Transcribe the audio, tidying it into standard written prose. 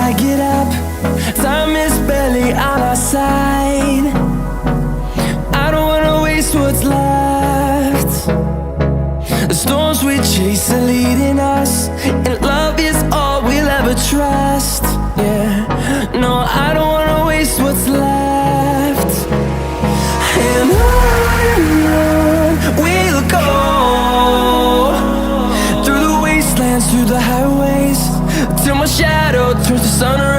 I get up, time is barely on our side. I don't wanna waste what's left. The storms we chase are leading us, and love is all we'll ever trust. Yeah, no, I don't wanna waste what's left. And on we'll go, through the wastelands, through the highways, till my shadow turns to sun rays.